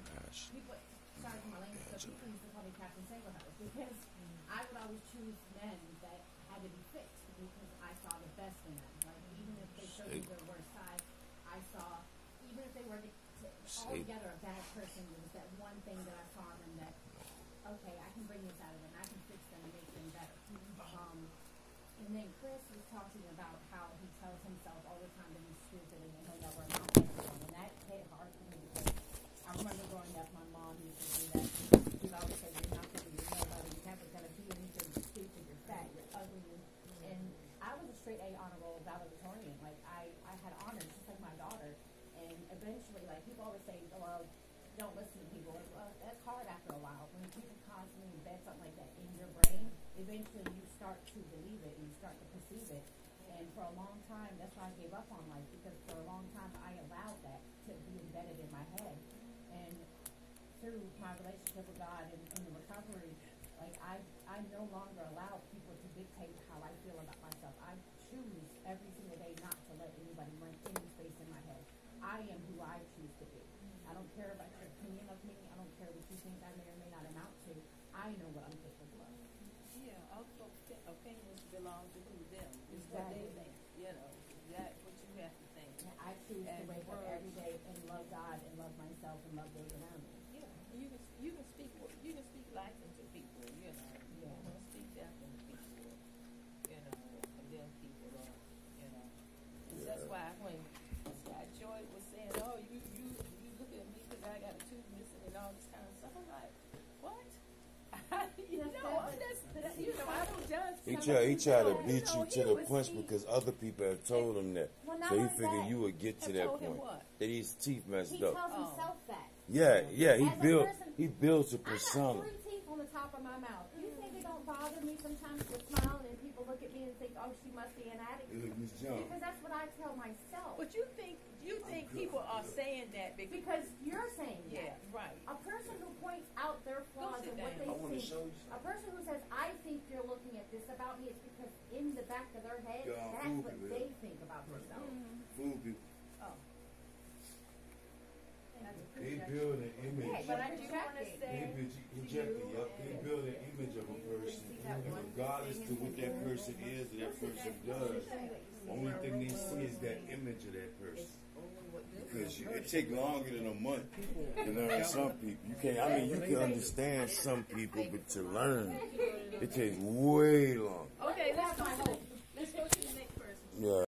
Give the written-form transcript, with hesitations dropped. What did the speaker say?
time, people, sorry for my language, but people used to call me Captain Singlehouse because I would always choose men that had to be fixed because I saw the best in them. Like, even if they showed me their worst side, I saw, even if they were altogether a bad person, there was that one thing that I saw in them that, okay, I can bring this out of them, I can fix them and make them better. And then Chris was talking about how he tells himself all the time that he's stupid and he'll never amount to anything. And that hit hard for me because I remember growing up, my mom used to do that. She'd always say, you're not going to be nobody, you're never going to be anything, you're stupid, you're fat, you're ugly. And I was a straight A honor roll valedictorian. Like, I had honors just like my daughter. And eventually, like, people always say, well, don't listen to people. Like, well, that's hard after a while. When people constantly embed something like that in your brain, eventually you start to believe it and you start to perceive it. And for a long time, that's why I gave up on life, because for a long time I allowed that to be embedded in my head. And through my relationship with God and the recovery, like I no longer allow people to dictate how I feel about myself. I choose every single day not to let anybody run any space in my head. I am who I choose to be. I don't care about your opinion of me. I don't care what you think I may or may not amount to. I know what I'm capable of. Yeah, also opinions belong to who them. It's what they think. You know, that's what you have to think. And I choose to wake up every day and love God and love myself and love those around me. Yeah, you can speak life into people. You know, you don't speak death into people. You know, condemn people or That's why when Scott Joy was saying, "Oh, you look at me because I got a tooth missing and all this kind of stuff," I'm like, "What?" I don't judge. He tried to beat you to the punch because other people have told him that. So he figured you would get to that point. That his teeth messed up. He tells himself that. Yeah. He builds a persona. I got 3 teeth on the top of my mouth. You think it don't bother me sometimes to smile and people look at me and think, "Oh, she must be an addict"? Because that's what I tell myself. But you think people are saying that because you're saying that. Yeah, right. A person who points out their flaws and what they think. A person who says, "I think you're looking at this about me," it's because in the back of their head, that's what they think about themselves. Fool people. Oh. They build an image. Yeah, but I do want to say, They build an image of a person, and regardless to what that person is or that person does, only thing they see is that image of that person. Because it takes longer than a month to learn some people. You can understand some people, but to learn, it takes way long. Okay, let's go to the next person. Yeah.